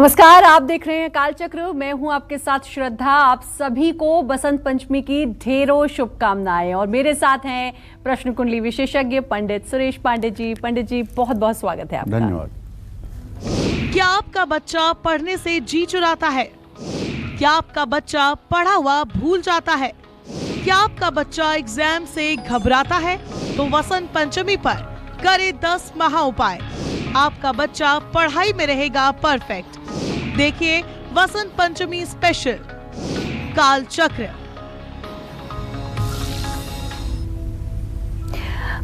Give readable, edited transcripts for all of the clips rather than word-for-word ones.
नमस्कार, आप देख रहे हैं कालचक्र। मैं हूं आपके साथ श्रद्धा। आप सभी को बसंत पंचमी की ढेरों शुभकामनाएं। और मेरे साथ हैं प्रश्न कुंडली विशेषज्ञ पंडित सुरेश पांडे जी। पंडित जी, बहुत बहुत स्वागत है आपका। धन्यवाद। क्या आपका बच्चा पढ़ने से जी चुराता है? क्या आपका बच्चा पढ़ा हुआ भूल जाता है? क्या आपका बच्चा एग्जाम से घबराता है? तो वसंत पंचमी पर करे 10 महा उपाय। आपका बच्चा पढ़ाई में रहेगा परफेक्ट। देखिए वसंत पंचमी स्पेशल कालचक्र।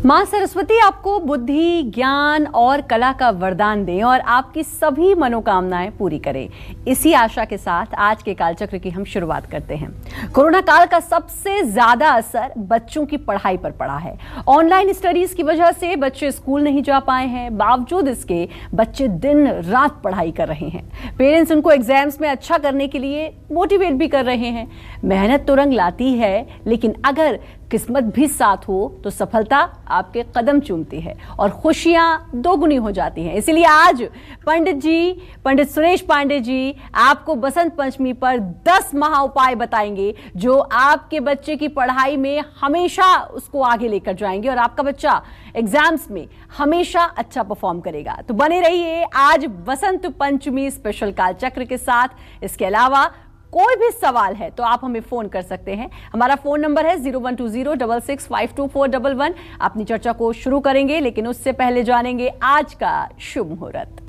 मां सरस्वती आपको बुद्धि, ज्ञान और कला का वरदान दें और आपकी सभी मनोकामनाएं पूरी करें। इसी आशा के साथ आज के कालचक्र की हम शुरुआत करते हैं। कोरोना काल का सबसे ज्यादा असर बच्चों की पढ़ाई पर पड़ा है। ऑनलाइन स्टडीज की वजह से बच्चे स्कूल नहीं जा पाए हैं। बावजूद इसके बच्चे दिन रात पढ़ाई कर रहे हैं। पेरेंट्स उनको एग्जाम्स में अच्छा करने के लिए मोटिवेट भी कर रहे हैं। मेहनत तो रंग लाती है, लेकिन अगर किस्मत भी साथ हो तो सफलता आपके कदम चूमती है और खुशियां दोगुनी हो जाती हैं। इसलिए आज पंडित सुरेश पांडे जी आपको बसंत पंचमी पर 10 महा उपाय बताएंगे जो आपके बच्चे की पढ़ाई में हमेशा उसको आगे लेकर जाएंगे और आपका बच्चा एग्जाम्स में हमेशा अच्छा परफॉर्म करेगा। तो बने रहिए आज बसंत पंचमी स्पेशल कालचक्र के साथ। इसके अलावा कोई भी सवाल है तो आप हमें फोन कर सकते हैं। हमारा फोन नंबर है 012066524111। अपनी चर्चा को शुरू करेंगे, लेकिन उससे पहले जानेंगे आज का शुभ मुहूर्त।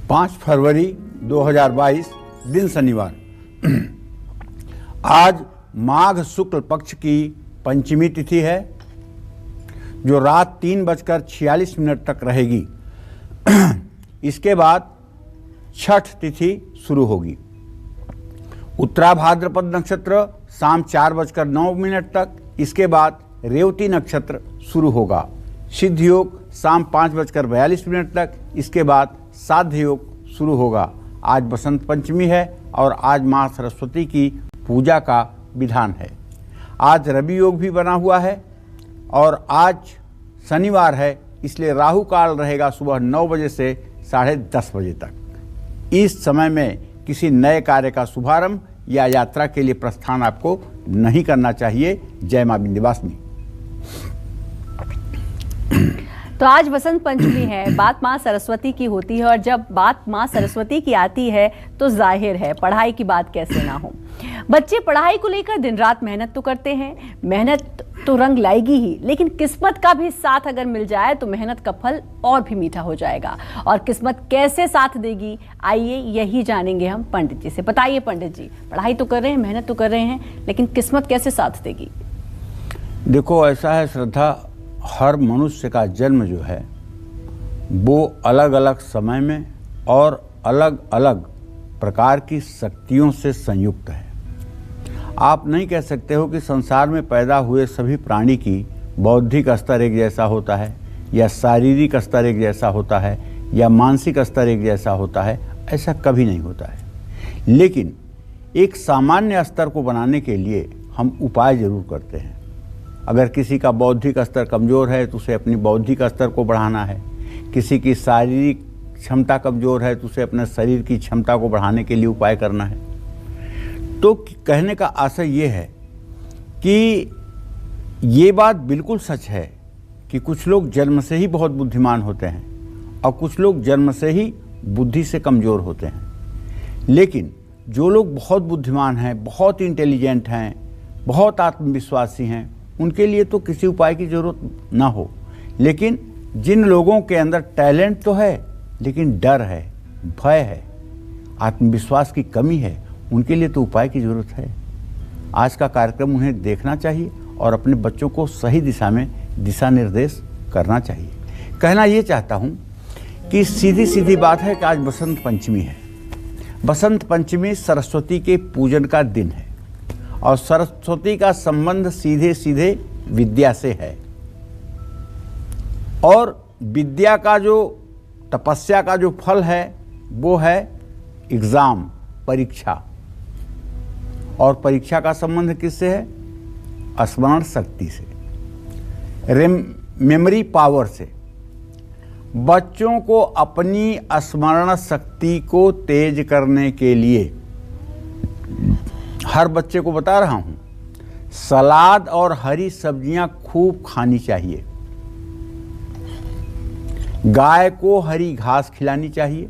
5 फरवरी 2022 दिन शनिवार। आज माघ शुक्ल पक्ष की पंचमी तिथि है जो रात 3:46 तक रहेगी। इसके बाद छठ तिथि शुरू होगी। उत्तरा भाद्रपद नक्षत्र शाम 4:09 तक। इसके बाद रेवती नक्षत्र शुरू होगा। सिद्ध योग शाम 5:42 तक। इसके बाद साध्य योग शुरू होगा। आज बसंत पंचमी है और आज मां सरस्वती की पूजा का विधान है। आज रवि योग भी बना हुआ है और आज शनिवार है, इसलिए राहु काल रहेगा सुबह 9 बजे से 10:30 बजे तक। इस समय में किसी नए कार्य का शुभारंभ या यात्रा के लिए प्रस्थान आपको नहीं करना चाहिए। जय मां विंध्यवासिनी। तो आज बसंत पंचमी है, बात मां सरस्वती की होती है और जब बात मां सरस्वती की आती है तो जाहिर है पढ़ाई की बात कैसे ना हो। बच्चे पढ़ाई को लेकर दिन रात मेहनत तो करते हैं। मेहनत तो रंग लाएगी ही, लेकिन किस्मत का भी साथ अगर मिल जाए तो मेहनत का फल और भी मीठा हो जाएगा। और किस्मत कैसे साथ देगी, आइए यही जानेंगे हम पंडित जी से। बताइए पंडित जी, पढ़ाई तो कर रहे हैं, मेहनत तो कर रहे हैं, लेकिन किस्मत कैसे साथ देगी? देखो, ऐसा है श्रद्धा, हर मनुष्य का जन्म जो है वो अलग अलग समय में और अलग अलग प्रकार की शक्तियों से संयुक्त है। आप नहीं कह सकते हो कि संसार में पैदा हुए सभी प्राणी की बौद्धिक स्तर एक जैसा होता है या शारीरिक स्तर एक जैसा होता है या मानसिक स्तर एक जैसा होता है। ऐसा कभी नहीं होता है। लेकिन एक सामान्य स्तर को बनाने के लिए हम उपाय जरूर करते हैं। अगर किसी का बौद्धिक स्तर कमज़ोर है तो उसे अपनी बौद्धिक स्तर को बढ़ाना है। किसी की शारीरिक क्षमता कमज़ोर है तो उसे अपने शरीर की क्षमता को बढ़ाने के लिए उपाय करना है। तो कहने का आशय ये है कि ये बात बिल्कुल सच है कि कुछ लोग जन्म से ही बहुत बुद्धिमान होते हैं और कुछ लोग जन्म से ही बुद्धि से कमज़ोर होते हैं। लेकिन जो लोग बहुत बुद्धिमान हैं, बहुत इंटेलिजेंट हैं, बहुत आत्मविश्वासी हैं, उनके लिए तो किसी उपाय की ज़रूरत ना हो। लेकिन जिन लोगों के अंदर टैलेंट तो है लेकिन डर है, भय है, आत्मविश्वास की कमी है, उनके लिए तो उपाय की ज़रूरत है। आज का कार्यक्रम उन्हें देखना चाहिए और अपने बच्चों को सही दिशा में दिशा निर्देश करना चाहिए। कहना ये चाहता हूँ कि सीधी सीधी बात है कि आज बसंत पंचमी है। बसंत पंचमी सरस्वती के पूजन का दिन है और सरस्वती का संबंध सीधे सीधे विद्या से है। और विद्या का जो तपस्या का जो फल है वो है एग्जाम, परीक्षा। और परीक्षा का संबंध किससे है? स्मरण शक्ति से, मेमोरी पावर से। बच्चों को अपनी स्मरण शक्ति को तेज करने के लिए हर बच्चे को बता रहा हूं, सलाद और हरी सब्जियां खूब खानी चाहिए। गाय को हरी घास खिलानी चाहिए।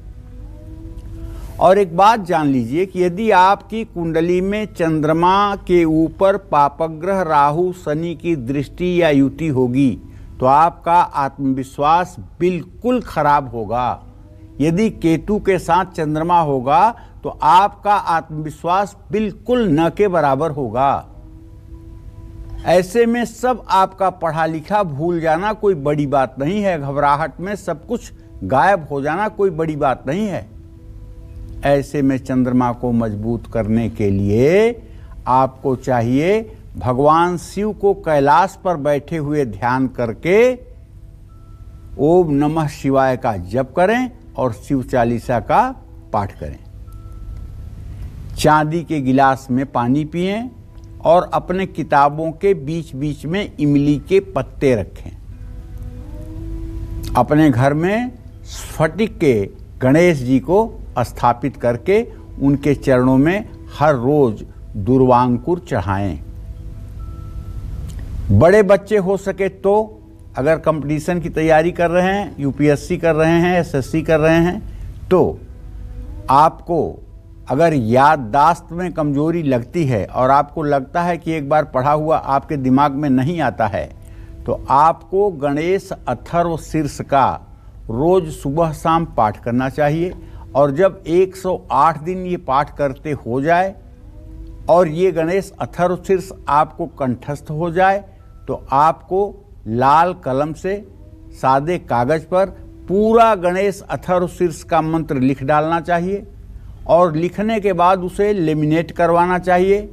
और एक बात जान लीजिए कि यदि आपकी कुंडली में चंद्रमा के ऊपर पापग्रह राहु शनि की दृष्टि या युति होगी तो आपका आत्मविश्वास बिल्कुल खराब होगा। यदि केतु के साथ चंद्रमा होगा तो आपका आत्मविश्वास बिल्कुल न के बराबर होगा। ऐसे में सब आपका पढ़ा लिखा भूल जाना कोई बड़ी बात नहीं है। घबराहट में सब कुछ गायब हो जाना कोई बड़ी बात नहीं है। ऐसे में चंद्रमा को मजबूत करने के लिए आपको चाहिए भगवान शिव को कैलाश पर बैठे हुए ध्यान करके ओम नमः शिवाय का जप करें और शिव चालीसा का पाठ करें। चांदी के गिलास में पानी पिएं और अपने किताबों के बीच बीच में इमली के पत्ते रखें। अपने घर में स्फटिक के गणेश जी को स्थापित करके उनके चरणों में हर रोज दुर्वांकुर चढ़ाएं। बड़े बच्चे हो सके तो अगर कंपटीशन की तैयारी कर रहे हैं, यूपीएससी कर रहे हैं, एसएससी कर रहे हैं, तो आपको अगर याददाश्त में कमजोरी लगती है और आपको लगता है कि एक बार पढ़ा हुआ आपके दिमाग में नहीं आता है, तो आपको गणेश अथर्व शीर्ष का रोज सुबह शाम पाठ करना चाहिए। और जब 108 दिन ये पाठ करते हो जाए और ये गणेश अथर्व शीर्ष आपको कंठस्थ हो जाए तो आपको लाल कलम से सादे कागज पर पूरा गणेश अथर्व शीर्ष का मंत्र लिख डालना चाहिए और लिखने के बाद उसे लेमिनेट करवाना चाहिए।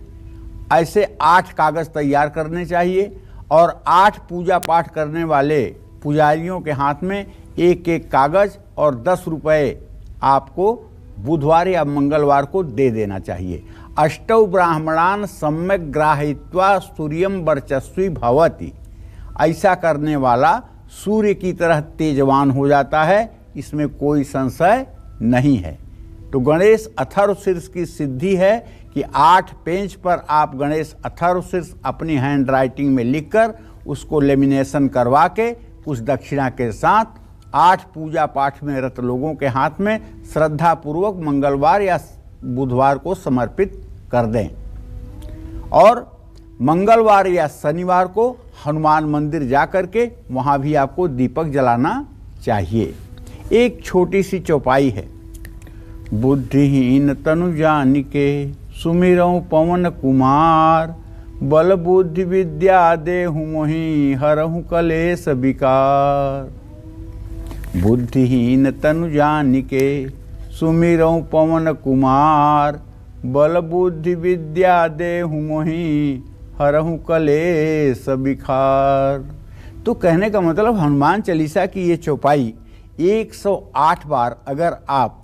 ऐसे 8 कागज तैयार करने चाहिए और 8 पूजा पाठ करने वाले पुजारियों के हाथ में एक एक कागज और 10 रुपए आपको बुधवार या मंगलवार को दे देना चाहिए। अष्टौ ब्राह्मणान सम्यक ग्राहित्वा सूर्यम वर्चस्वी भवति। ऐसा करने वाला सूर्य की तरह तेजवान हो जाता है, इसमें कोई संशय नहीं है। तो गणेश अथर्व शीर्ष की सिद्धि है कि 8 पेज पर आप गणेश अथर्व शीर्ष अपनी हैंड राइटिंग में लिखकर उसको लेमिनेशन करवा के उस दक्षिणा के साथ 8 पूजा पाठ में रत लोगों के हाथ में श्रद्धा पूर्वक मंगलवार या बुधवार को समर्पित कर दें। और मंगलवार या शनिवार को हनुमान मंदिर जा करके वहाँ भी आपको दीपक जलाना चाहिए। एक छोटी सी चौपाई है। बुद्धिहीन तनु जानिके सुमिरऊँ पवन कुमार, बल बुद्धि विद्या देहु मोहि हरहु कलेश विकार। बुद्धिहीन तनु जानिके सुमिरऊँ पवन कुमार, बल बुद्धि विद्या देहु मोहि हरहु कलेश विकार। तो कहने का मतलब हनुमान चालीसा की ये चौपाई 108 बार अगर आप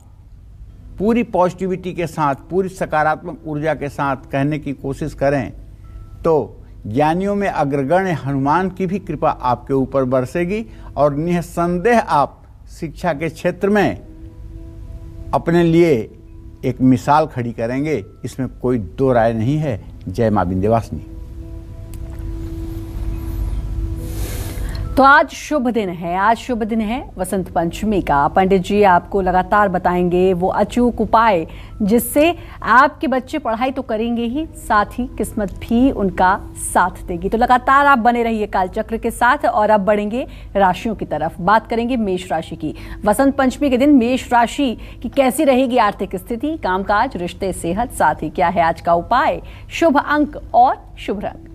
पूरी पॉजिटिविटी के साथ, पूरी सकारात्मक ऊर्जा के साथ कहने की कोशिश करें तो ज्ञानियों में अग्रगण्य हनुमान की भी कृपा आपके ऊपर बरसेगी और निसंदेह आप शिक्षा के क्षेत्र में अपने लिए एक मिसाल खड़ी करेंगे, इसमें कोई दो राय नहीं है। जय मां विंध्यवासिनी। तो आज शुभ दिन है, आज शुभ दिन है वसंत पंचमी का। पंडित जी आपको लगातार बताएंगे वो अचूक उपाय जिससे आपके बच्चे पढ़ाई तो करेंगे ही, साथ ही किस्मत भी उनका साथ देगी। तो लगातार आप बने रहिए कालचक्र के साथ और अब बढ़ेंगे राशियों की तरफ। बात करेंगे मेष राशि की। वसंत पंचमी के दिन मेष राशि की कैसी रहेगी आर्थिक स्थिति, कामकाज, रिश्ते, सेहत, साथ ही क्या है आज का उपाय, शुभ अंक और शुभ रंग।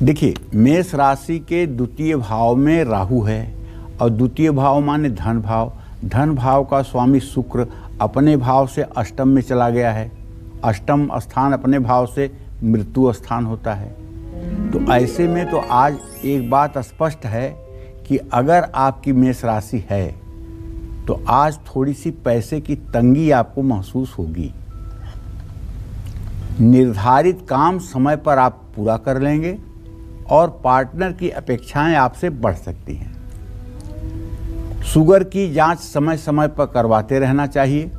देखिए, मेष राशि के द्वितीय भाव में राहु है और द्वितीय भाव माने धन भाव। धन भाव का स्वामी शुक्र अपने भाव से अष्टम में चला गया है। अष्टम स्थान अपने भाव से मृत्यु स्थान होता है। तो ऐसे में तो आज एक बात स्पष्ट है कि अगर आपकी मेष राशि है तो आज थोड़ी सी पैसे की तंगी आपको महसूस होगी। निर्धारित काम समय पर आप पूरा कर लेंगे और पार्टनर की अपेक्षाएं आपसे बढ़ सकती हैं। शुगर की जांच समय समय पर करवाते रहना चाहिए।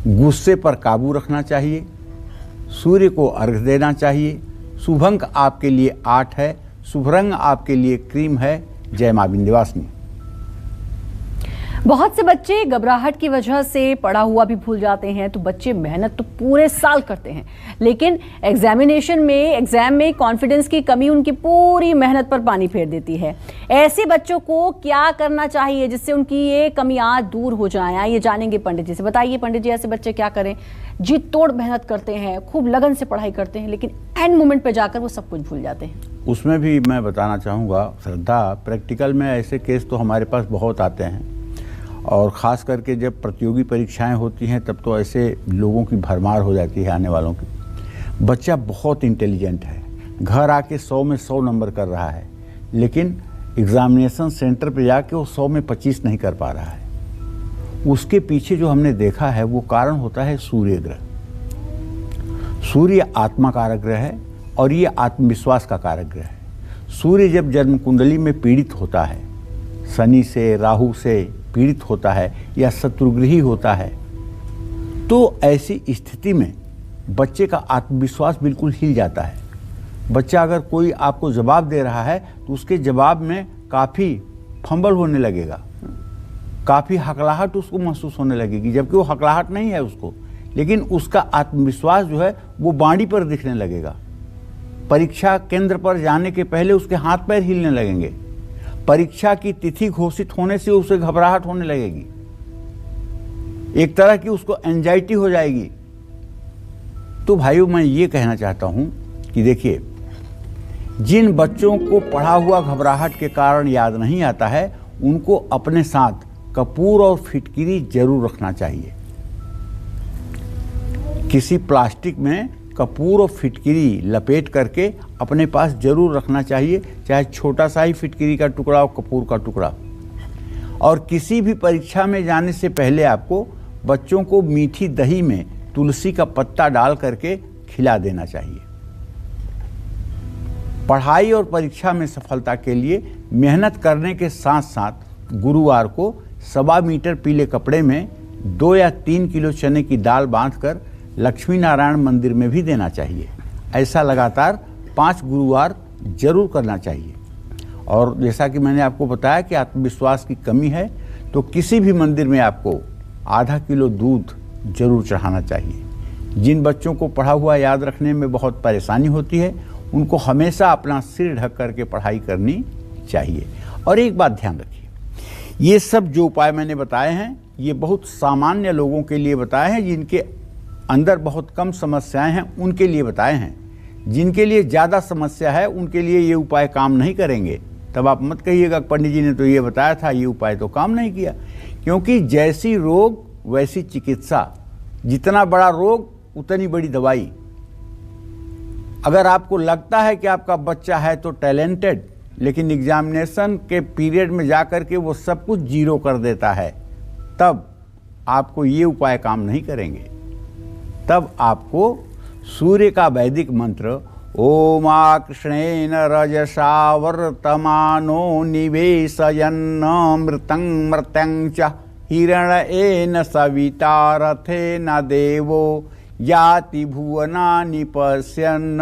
गुस्से पर काबू रखना चाहिए। सूर्य को अर्घ्य देना चाहिए। शुभ अंक आपके लिए 8 है। शुभ रंग आपके लिए क्रीम है। जय मां विंध्यवासिनी। बहुत से बच्चे घबराहट की वजह से पढ़ा हुआ भी भूल जाते हैं। तो बच्चे मेहनत तो पूरे साल करते हैं, लेकिन एग्जाम में कॉन्फिडेंस की कमी उनकी पूरी मेहनत पर पानी फेर देती है। ऐसे बच्चों को क्या करना चाहिए जिससे उनकी ये कमियां दूर हो जाएं? ये जानेंगे पंडित जी से। बताइए पंडित जी, ऐसे बच्चे क्या करें? जी तोड़ मेहनत करते हैं, खूब लगन से पढ़ाई करते हैं, लेकिन एंड मोमेंट पे जाकर वो सब कुछ भूल जाते हैं। उसमें भी मैं बताना चाहूँगा श्रद्धा, प्रैक्टिकल में ऐसे केस तो हमारे पास बहुत आते हैं, और ख़ास करके जब प्रतियोगी परीक्षाएं होती हैं तब तो ऐसे लोगों की भरमार हो जाती है आने वालों की। बच्चा बहुत इंटेलिजेंट है, घर आके 100 में 100 नंबर कर रहा है, लेकिन एग्ज़ामिनेशन सेंटर पे जाके वो 100 में 25 नहीं कर पा रहा है। उसके पीछे जो हमने देखा है वो कारण होता है सूर्य ग्रह। सूर्य आत्मा कारक ग्रह है और ये आत्मविश्वास का कारक ग्रह है। सूर्य जब जन्म कुंडली में पीड़ित होता है, शनि से, राहु से पीड़ित होता है या शत्रुगृही होता है, तो ऐसी स्थिति में बच्चे का आत्मविश्वास बिल्कुल हिल जाता है। बच्चा अगर कोई आपको जवाब दे रहा है तो उसके जवाब में काफ़ी फंबल होने लगेगा, काफ़ी हकलाहट उसको महसूस होने लगेगी, जबकि वो हकलाहट नहीं है उसको, लेकिन उसका आत्मविश्वास जो है वो बाणी पर दिखने लगेगा। परीक्षा केंद्र पर जाने के पहले उसके हाथ पैर हिलने लगेंगे। परीक्षा की तिथि घोषित होने से उसे घबराहट होने लगेगी, एक तरह की उसको एंजाइटी हो जाएगी। तो भाइयों, मैं ये कहना चाहता हूं कि देखिए, जिन बच्चों को पढ़ा हुआ घबराहट के कारण याद नहीं आता है, उनको अपने साथ कपूर और फिटकिरी जरूर रखना चाहिए। किसी प्लास्टिक में कपूर और फिटकिरी लपेट करके अपने पास जरूर रखना चाहिए, चाहे छोटा सा ही फिटकिरी का टुकड़ा हो, कपूर का टुकड़ा। और किसी भी परीक्षा में जाने से पहले आपको बच्चों को मीठी दही में तुलसी का पत्ता डाल करके खिला देना चाहिए। पढ़ाई और परीक्षा में सफलता के लिए मेहनत करने के साथ साथ गुरुवार को 1.25 मीटर पीले कपड़े में 2 या 3 किलो चने की दाल बांधकर लक्ष्मी नारायण मंदिर में भी देना चाहिए। ऐसा लगातार 5 गुरुवार जरूर करना चाहिए। और जैसा कि मैंने आपको बताया कि आत्मविश्वास की कमी है, तो किसी भी मंदिर में आपको आधा किलो दूध जरूर चढ़ाना चाहिए। जिन बच्चों को पढ़ा हुआ याद रखने में बहुत परेशानी होती है, उनको हमेशा अपना सिर ढक करके पढ़ाई करनी चाहिए। और एक बात ध्यान रखिए, ये सब जो उपाय मैंने बताए हैं, ये बहुत सामान्य लोगों के लिए बताए हैं, जिनके अंदर बहुत कम समस्याएं हैं उनके लिए बताए हैं। जिनके लिए ज़्यादा समस्या है उनके लिए ये उपाय काम नहीं करेंगे। तब आप मत कहिएगा पंडित जी ने तो ये बताया था, ये उपाय तो काम नहीं किया। क्योंकि जैसी रोग वैसी चिकित्सा, जितना बड़ा रोग उतनी बड़ी दवाई। अगर आपको लगता है कि आपका बच्चा है तो टैलेंटेड, लेकिन एग्जामिनेशन के पीरियड में जाकर के वो सब कुछ जीरो कर देता है, तब आपको ये उपाय काम नहीं करेंगे। तब आपको सूर्य का वैदिक मंत्र ओमा कृष्णेन रजसा वर्तमानो निवेशयन्न मृतं मर्त्यं च हिरण्येन सविता रथेन देवो याति भुवनानि पश्यन्।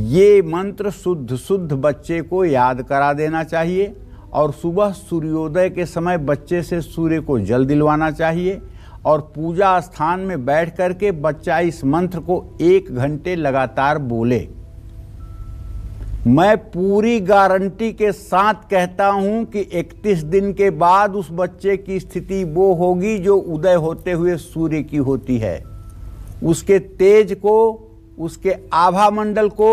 ये मंत्र शुद्ध बच्चे को याद करा देना चाहिए और सुबह सूर्योदय के समय बच्चे से सूर्य को जल दिलवाना चाहिए और पूजा स्थान में बैठ करके बच्चा इस मंत्र को 1 घंटे लगातार बोले। मैं पूरी गारंटी के साथ कहता हूं कि 31 दिन के बाद उस बच्चे की स्थिति वो होगी जो उदय होते हुए सूर्य की होती है। उसके तेज को, उसके आभा मंडल को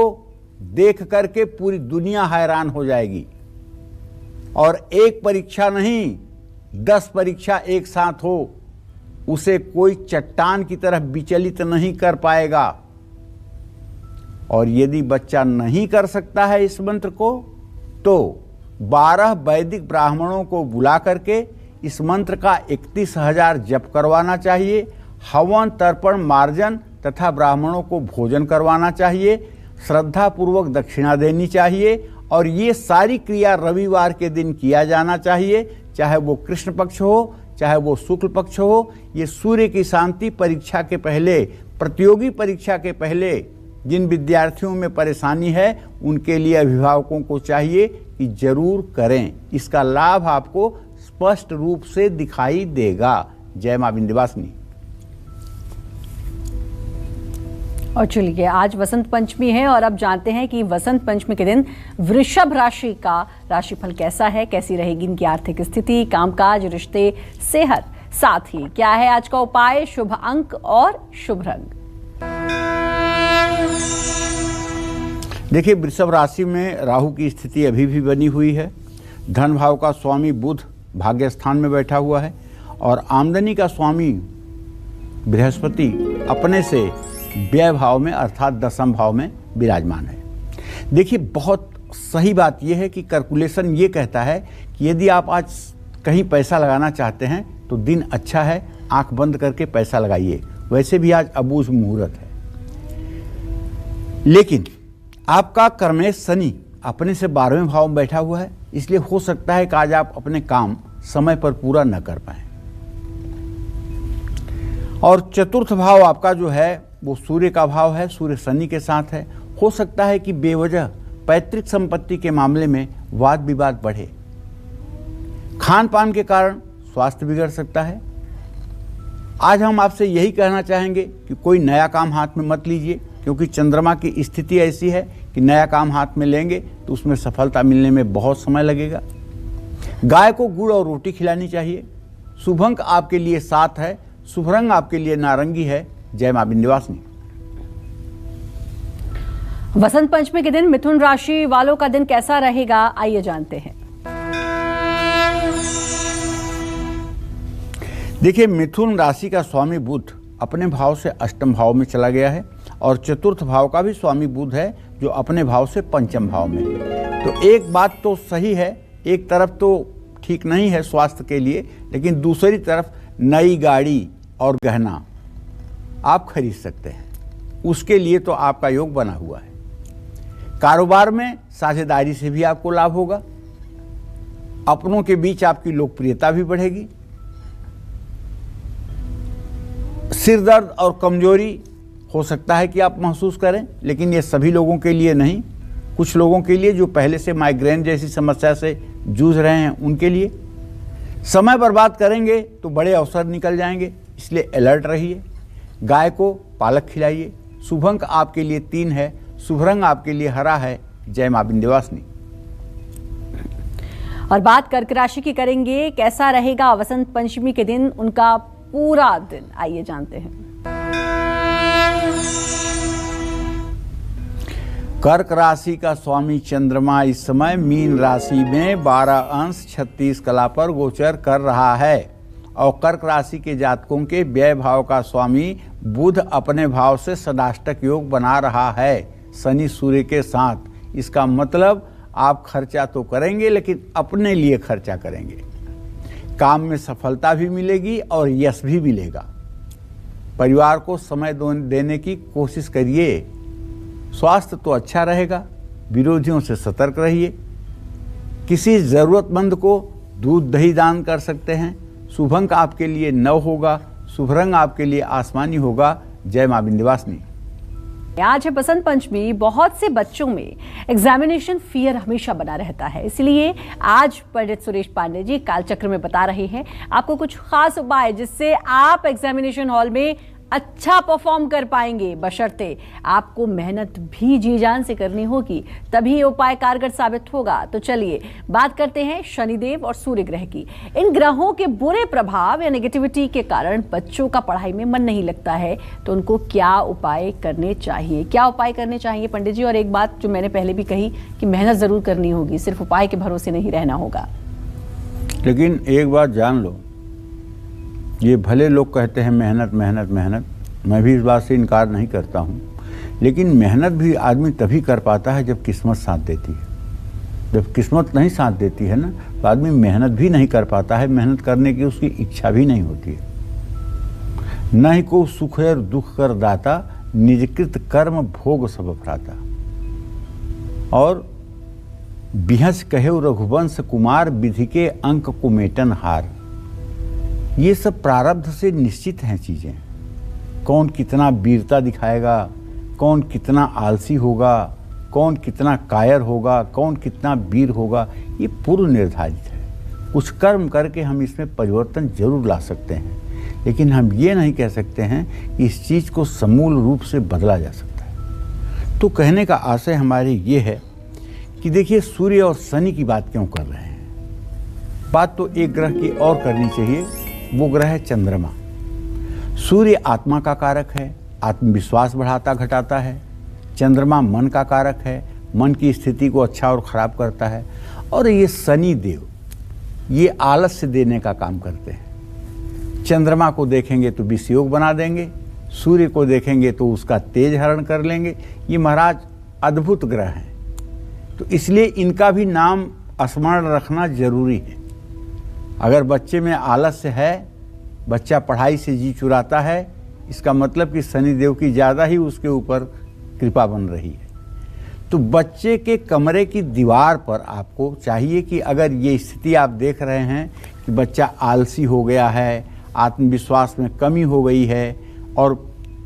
देख करके पूरी दुनिया हैरान हो जाएगी। और एक परीक्षा नहीं, 10 परीक्षा एक साथ हो, उसे कोई चट्टान की तरह विचलित नहीं कर पाएगा। और यदि बच्चा नहीं कर सकता है इस मंत्र को, तो 12 वैदिक ब्राह्मणों को बुला करके इस मंत्र का 31,000 जप करवाना चाहिए। हवन, तर्पण, मार्जन तथा ब्राह्मणों को भोजन करवाना चाहिए। श्रद्धापूर्वक दक्षिणा देनी चाहिए और ये सारी क्रिया रविवार के दिन किया जाना चाहिए, चाहे वो कृष्ण पक्ष हो चाहे वो शुक्ल पक्ष हो। ये सूर्य की शांति परीक्षा के पहले, प्रतियोगी परीक्षा के पहले जिन विद्यार्थियों में परेशानी है उनके लिए अभिभावकों को चाहिए कि जरूर करें। इसका लाभ आपको स्पष्ट रूप से दिखाई देगा। जय मां विंध्यवासिनी। और चलिए, आज वसंत पंचमी है और अब जानते हैं कि वसंत पंचमी के दिन वृषभ राशि का राशिफल कैसा है, कैसी रहेगी इनकी आर्थिक स्थिति, कामकाज, रिश्ते, सेहत, साथ ही क्या है आज का उपाय, शुभ अंक और शुभ रंग। देखिए, वृषभ राशि में राहु की स्थिति अभी भी बनी हुई है। धन भाव का स्वामी बुध भाग्य स्थान में बैठा हुआ है और आमदनी का स्वामी बृहस्पति अपने से व्यय भाव में अर्थात दशम भाव में विराजमान है। देखिए, बहुत सही बात यह है कि कैलकुलेशन ये कहता है कि यदि आप आज कहीं पैसा लगाना चाहते हैं तो दिन अच्छा है, आंख बंद करके पैसा लगाइए। वैसे भी आज अबूझ मुहूर्त है, लेकिन आपका कर्मेश शनि अपने से 12वें भाव में बैठा हुआ है, इसलिए हो सकता है कि आज आप अपने काम समय पर पूरा न कर पाएं। और चतुर्थ भाव आपका जो है वो सूर्य का भाव है, सूर्य शनि के साथ है। हो सकता है कि बेवजह पैतृक संपत्ति के मामले में वाद विवाद बढ़े। खान पान के कारण स्वास्थ्य बिगड़ सकता है। आज हम आपसे यही कहना चाहेंगे कि कोई नया काम हाथ में मत लीजिए, क्योंकि चंद्रमा की स्थिति ऐसी है कि नया काम हाथ में लेंगे तो उसमें सफलता मिलने में बहुत समय लगेगा। गाय को गुड़ और रोटी खिलानी चाहिए। शुभ अंक आपके लिए 7 है, शुभ रंग आपके लिए नारंगी है। जय मां विंध्यवासिनी। वसंत पंचमी के दिन मिथुन राशि वालों का दिन कैसा रहेगा, आइए जानते हैं। देखिए, मिथुन राशि का स्वामी बुध अपने भाव से अष्टम भाव में चला गया है और चतुर्थ भाव का भी स्वामी बुध है जो अपने भाव से पंचम भाव में है। तो एक बात तो सही है, एक तरफ तो ठीक नहीं है स्वास्थ्य के लिए, लेकिन दूसरी तरफ नई गाड़ी और गहना आप खरीद सकते हैं, उसके लिए तो आपका योग बना हुआ है। कारोबार में साझेदारी से भी आपको लाभ होगा। अपनों के बीच आपकी लोकप्रियता भी बढ़ेगी। सिर दर्द और कमजोरी हो सकता है कि आप महसूस करें, लेकिन ये सभी लोगों के लिए नहीं। कुछ लोगों के लिए जो पहले से माइग्रेन जैसी समस्या से जूझ रहे हैं उनके लिए। समय बर्बाद करेंगे तो बड़े अवसर निकल जाएंगे, इसलिए अलर्ट रहिए। गाय को पालक खिलाइए। शुभ अंक आपके लिए 3 है, शुभ रंग आपके लिए हरा है। जय मां विंध्यवासिनी। और बात कर्क राशि की करेंगे, कैसा रहेगा वसंत पंचमी के दिन उनका पूरा दिन, आइए जानते हैं। कर्क राशि का स्वामी चंद्रमा इस समय मीन राशि में 12 अंश 36 कला पर गोचर कर रहा है और कर्क राशि के जातकों के व्यय भाव का स्वामी बुध अपने भाव से षडाष्टक योग बना रहा है शनि सूर्य के साथ। इसका मतलब आप खर्चा तो करेंगे, लेकिन अपने लिए खर्चा करेंगे। काम में सफलता भी मिलेगी और यश भी मिलेगा। परिवार को समय देने की कोशिश करिए। स्वास्थ्य तो अच्छा रहेगा। विरोधियों से सतर्क रहिए। किसी जरूरतमंद को दूध दही दान कर सकते हैं। शुभ अंक आपके लिए 9 होगा, शुभ रंग आपके लिए आसमानी होगा। जय मां विंध्यवासिनी। आज है बसंत पंचमी। बहुत से बच्चों में एग्जामिनेशन फियर हमेशा बना रहता है, इसलिए आज पंडित सुरेश पांडे जी कालचक्र में बता रहे हैं आपको कुछ खास उपाय जिससे आप एग्जामिनेशन हॉल में अच्छा परफॉर्म कर पाएंगे। बशर्ते आपको मेहनत भी जी जान से करनी होगी, तभी ये उपाय कारगर साबित होगा। तो चलिए बात करते हैं शनिदेव और सूर्य ग्रह की। इन ग्रहों के बुरे प्रभाव या नेगेटिविटी के कारण बच्चों का पढ़ाई में मन नहीं लगता है, तो उनको क्या उपाय करने चाहिए, क्या उपाय करने चाहिए पंडित जी? और एक बात जो मैंने पहले भी कही कि मेहनत जरूर करनी होगी, सिर्फ उपाय के भरोसे नहीं रहना होगा। लेकिन एक बात जान लो, ये भले लोग कहते हैं मेहनत मेहनत मेहनत, मैं भी इस बात से इनकार नहीं करता हूँ, लेकिन मेहनत भी आदमी तभी कर पाता है जब किस्मत साथ देती है। जब किस्मत नहीं साथ देती है ना, तो आदमी मेहनत भी नहीं कर पाता है। मेहनत करने की उसकी इच्छा भी नहीं होती है। न ही को सुख और दुख कर दाता, निजकृत कर्म भोग सब भ्राता। और बिहस कहे रघुवंश कुमार विधि के अंक को मेटन हार। ये सब प्रारब्ध से निश्चित हैं चीज़ें। कौन कितना वीरता दिखाएगा, कौन कितना आलसी होगा, कौन कितना कायर होगा, कौन कितना वीर होगा, ये पूर्व निर्धारित है। कुछ कर्म करके हम इसमें परिवर्तन जरूर ला सकते हैं, लेकिन हम ये नहीं कह सकते हैं कि इस चीज़ को समूल रूप से बदला जा सकता है। तो कहने का आशय हमारे ये है कि देखिए, सूर्य और शनि की बात क्यों कर रहे हैं। बात तो एक ग्रह की और करनी चाहिए, वो ग्रह है चंद्रमा। सूर्य आत्मा का कारक है, आत्मविश्वास बढ़ाता घटाता है। चंद्रमा मन का कारक है, मन की स्थिति को अच्छा और ख़राब करता है। और ये शनि देव, ये आलस्य देने का काम करते हैं। चंद्रमा को देखेंगे तो विषयोग बना देंगे, सूर्य को देखेंगे तो उसका तेज हरण कर लेंगे। ये महाराज अद्भुत ग्रह हैं, तो इसलिए इनका भी नाम स्मरण रखना जरूरी है। अगर बच्चे में आलस्य है, बच्चा पढ़ाई से जी चुराता है, इसका मतलब कि शनिदेव की ज़्यादा ही उसके ऊपर कृपा बन रही है। तो बच्चे के कमरे की दीवार पर आपको चाहिए कि अगर ये स्थिति आप देख रहे हैं कि बच्चा आलसी हो गया है, आत्मविश्वास में कमी हो गई है और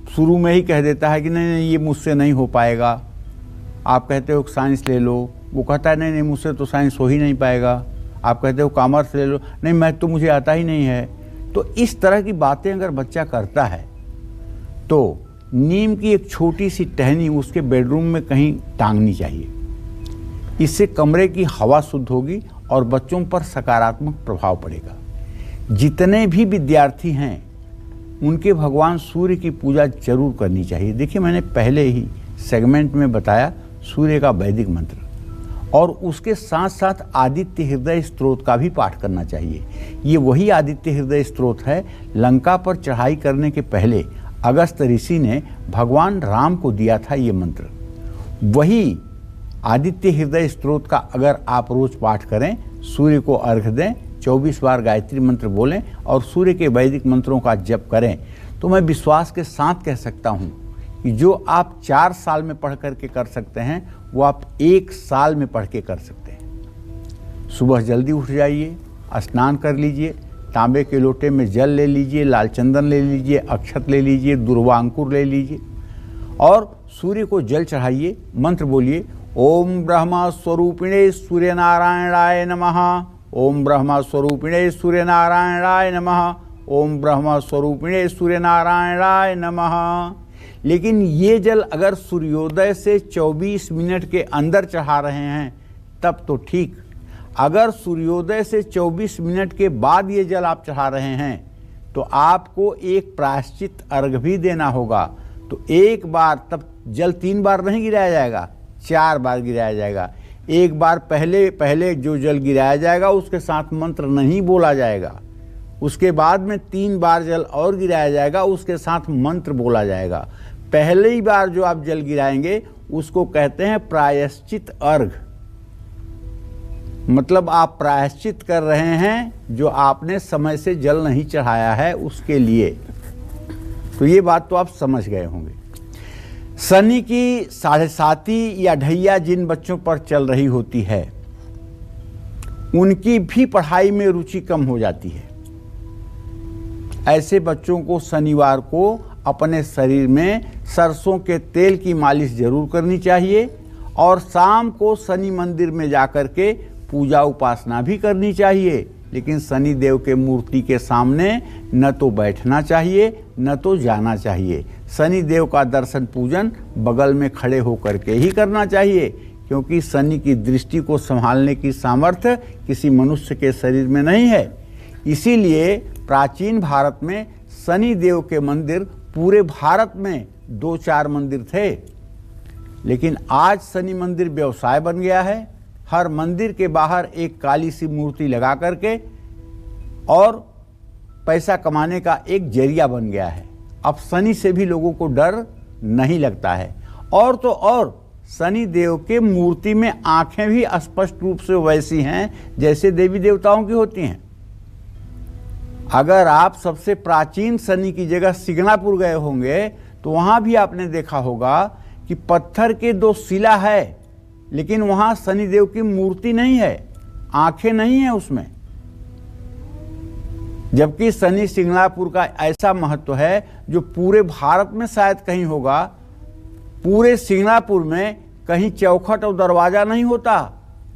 शुरू में ही कह देता है कि नहीं नहीं ये मुझसे नहीं हो पाएगा। आप कहते हो साइंस ले लो, वो कहता है नहीं नहीं मुझसे तो साइंस हो ही नहीं पाएगा। आप कहते हो कॉमर्स ले लो, नहीं मैथ तो मुझे आता ही नहीं है। तो इस तरह की बातें अगर बच्चा करता है तो नीम की एक छोटी सी टहनी उसके बेडरूम में कहीं टांगनी चाहिए। इससे कमरे की हवा शुद्ध होगी और बच्चों पर सकारात्मक प्रभाव पड़ेगा। जितने भी विद्यार्थी हैं उनके भगवान सूर्य की पूजा जरूर करनी चाहिए। देखिए, मैंने पहले ही सेगमेंट में बताया सूर्य का वैदिक मंत्र, और उसके साथ साथ आदित्य हृदय स्तोत्र का भी पाठ करना चाहिए। ये वही आदित्य हृदय स्तोत्र है, लंका पर चढ़ाई करने के पहले अगस्त ऋषि ने भगवान राम को दिया था ये मंत्र। वही आदित्य हृदय स्तोत्र का अगर आप रोज पाठ करें, सूर्य को अर्घ्य दें, 24 बार गायत्री मंत्र बोलें और सूर्य के वैदिक मंत्रों का जप करें, तो मैं विश्वास के साथ कह सकता हूँ कि जो आप 4 साल में पढ़ करके कर सकते हैं वो आप 1 साल में पढ़ के कर सकते हैं। सुबह जल्दी उठ जाइए, स्नान कर लीजिए, तांबे के लोटे में जल ले लीजिए, लाल चंदन ले लीजिए, अक्षत ले लीजिए, दुर्वा अंकुर ले लीजिए और सूर्य को जल चढ़ाइए। मंत्र बोलिए, ओम ब्रह्मा स्वरूपिणे सूर्य नारायणाय नमः, ओम ब्रह्मा स्वरूपिणे सूर्य नारायणाय नमः, ओम ब्रह्मा स्वरूपिणे सूर्य नारायणाय नमः। लेकिन ये जल अगर सूर्योदय से 24 मिनट के अंदर चढ़ा रहे हैं तब तो ठीक। अगर सूर्योदय से 24 मिनट के बाद ये जल आप चढ़ा रहे हैं तो आपको एक प्रायश्चित अर्घ भी देना होगा। तो एक बार, तब जल 3 बार नहीं गिराया जाएगा, 4 बार गिराया जाएगा। एक बार पहले जो जल गिराया जाएगा उसके साथ मंत्र नहीं बोला जाएगा, उसके बाद में 3 बार जल और गिराया जाएगा, उसके साथ मंत्र बोला जाएगा। पहली बार जो आप जल गिराएंगे उसको कहते हैं प्रायश्चित अर्घ, मतलब आप प्रायश्चित कर रहे हैं जो आपने समय से जल नहीं चढ़ाया है उसके लिए। तो ये बात तो आप समझ गए होंगे। शनि की 7.5 या ढैया जिन बच्चों पर चल रही होती है उनकी भी पढ़ाई में रुचि कम हो जाती है। ऐसे बच्चों को शनिवार को अपने शरीर में सरसों के तेल की मालिश जरूर करनी चाहिए और शाम को शनि मंदिर में जाकर के पूजा उपासना भी करनी चाहिए। लेकिन शनि देव के मूर्ति के सामने न तो बैठना चाहिए न तो जाना चाहिए। शनि देव का दर्शन पूजन बगल में खड़े होकर के ही करना चाहिए, क्योंकि शनि की दृष्टि को संभालने की सामर्थ्य किसी मनुष्य के शरीर में नहीं है। इसीलिए प्राचीन भारत में शनि देव के मंदिर पूरे भारत में 2-4 मंदिर थे, लेकिन आज शनि मंदिर व्यवसाय बन गया है। हर मंदिर के बाहर एक काली सी मूर्ति लगा करके और पैसा कमाने का एक जरिया बन गया है। अब शनि से भी लोगों को डर नहीं लगता है। और तो और शनि देव के मूर्ति में आंखें भी स्पष्ट रूप से वैसी हैं जैसे देवी देवताओं की होती हैं। अगर आप सबसे प्राचीन शनि की जगह सिग्नापुर गए होंगे तो वहां भी आपने देखा होगा कि पत्थर के 2 शिला है लेकिन वहां शनिदेव की मूर्ति नहीं है, आंखें नहीं है उसमें। जबकि शनि सिंगणापुर का ऐसा महत्व है जो पूरे भारत में शायद कहीं होगा। पूरे सिंगणापुर में कहीं चौखट और दरवाजा नहीं होता,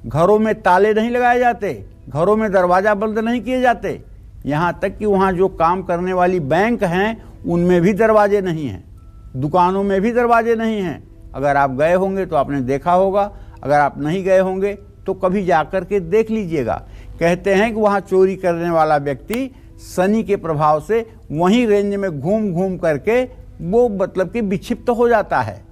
घरों में ताले नहीं लगाए जाते, घरों में दरवाजा बंद नहीं किए जाते। यहाँ तक कि वहाँ जो काम करने वाली बैंक हैं उनमें भी दरवाजे नहीं हैं, दुकानों में भी दरवाजे नहीं हैं। अगर आप गए होंगे तो आपने देखा होगा, अगर आप नहीं गए होंगे तो कभी जाकर के देख लीजिएगा। कहते हैं कि वहाँ चोरी करने वाला व्यक्ति शनि के प्रभाव से वहीं रेंज में घूम घूम करके वो मतलब कि विक्षिप्त हो जाता है।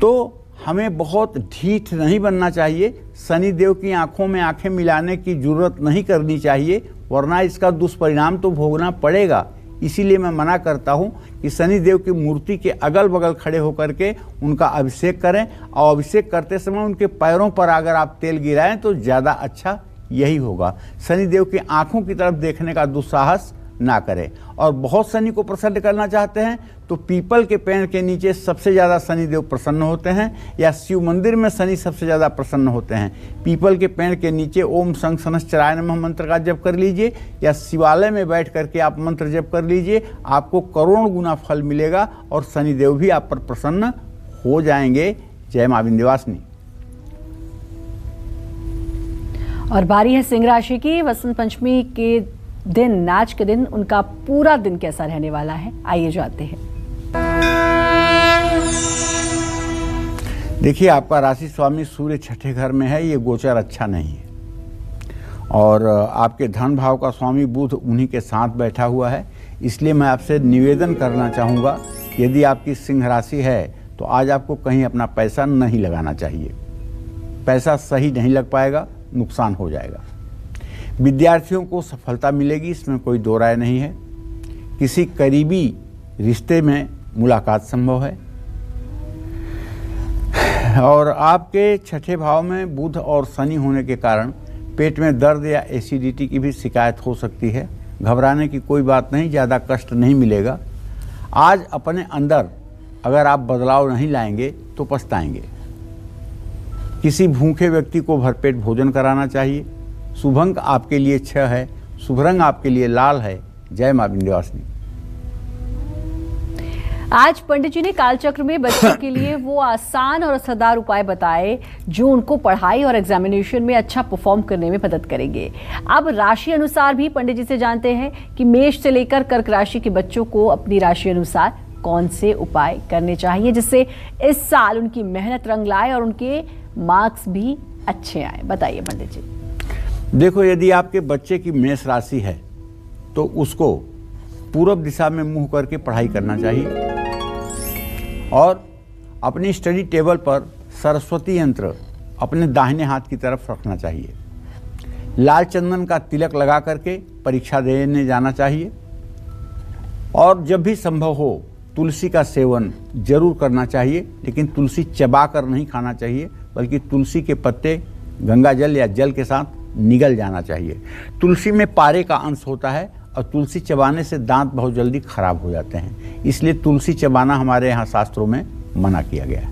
तो हमें बहुत ढीठ नहीं बनना चाहिए, शनिदेव की आंखों में आंखें मिलाने की जरूरत नहीं करनी चाहिए, वरना इसका दुष्परिणाम तो भोगना पड़ेगा। इसीलिए मैं मना करता हूं कि शनिदेव की मूर्ति के अगल बगल खड़े होकर के उनका अभिषेक करें, और अभिषेक करते समय उनके पैरों पर अगर आप तेल गिराएं तो ज़्यादा अच्छा यही होगा। शनिदेव की आंखों की तरफ देखने का दुस्साहस ना करें। और बहुत शनि को प्रसन्न करना चाहते हैं तो पीपल के पेड़ के नीचे सबसे ज़्यादा शनिदेव प्रसन्न होते हैं, या शिव मंदिर में शनि सबसे ज़्यादा प्रसन्न होते हैं। पीपल के पेड़ के नीचे ओम शंखशनश्चराय नमः मंत्र का जप कर लीजिए, या शिवालय में बैठ करके आप मंत्र जप कर लीजिए, आपको करोड़ गुना फल मिलेगा और शनिदेव भी आप पर प्रसन्न हो जाएंगे। जय मां विंध्यवासिनी। और बारी है सिंह राशि की। वसंत पंचमी के दिन, नाच के दिन, उनका पूरा दिन कैसा रहने वाला है, आइए जानते हैं। देखिए, आपका राशि स्वामी सूर्य छठे घर में है, ये गोचर अच्छा नहीं है। और आपके धन भाव का स्वामी बुध उन्हीं के साथ बैठा हुआ है। इसलिए मैं आपसे निवेदन करना चाहूँगा, यदि आपकी सिंह राशि है तो आज आपको कहीं अपना पैसा नहीं लगाना चाहिए। पैसा सही नहीं लग पाएगा, नुकसान हो जाएगा। विद्यार्थियों को सफलता मिलेगी, इसमें कोई दो राय नहीं है। किसी करीबी रिश्ते में मुलाकात संभव है। और आपके छठे भाव में बुध और शनि होने के कारण पेट में दर्द या एसिडिटी की भी शिकायत हो सकती है। घबराने की कोई बात नहीं, ज़्यादा कष्ट नहीं मिलेगा। आज अपने अंदर अगर आप बदलाव नहीं लाएंगे तो पछताएंगे। किसी भूखे व्यक्ति को भरपेट भोजन कराना चाहिए। शुभ अंक आपके लिए 6 है, शुभ रंग आपके लिए लाल है। जय मां विंध्यवासिनी। आज पंडित जी ने कालचक्र में बच्चों के लिए वो आसान और असरदार उपाय बताए जो उनको पढ़ाई और एग्जामिनेशन में अच्छा परफॉर्म करने में मदद करेंगे। अब राशि अनुसार भी पंडित जी से जानते हैं कि मेष से लेकर कर्क राशि के बच्चों को अपनी राशि अनुसार कौन से उपाय करने चाहिए जिससे इस साल उनकी मेहनत रंग लाए और उनके मार्क्स भी अच्छे आए। बताइए पंडित जी। देखो, यदि आपके बच्चे की मेष राशि है तो उसको पूर्व दिशा में मुंह करके पढ़ाई करना चाहिए, और अपनी स्टडी टेबल पर सरस्वती यंत्र अपने दाहिने हाथ की तरफ रखना चाहिए। लाल चंदन का तिलक लगा करके परीक्षा देने जाना चाहिए, और जब भी संभव हो तुलसी का सेवन जरूर करना चाहिए, लेकिन तुलसी चबा कर नहीं खाना चाहिए, बल्कि तुलसी के पत्ते गंगा जल या जल के साथ निगल जाना चाहिए। तुलसी में पारे का अंश होता है और तुलसी चबाने से दांत बहुत जल्दी खराब हो जाते हैं, इसलिए तुलसी चबाना हमारे यहाँ शास्त्रों में मना किया गया है।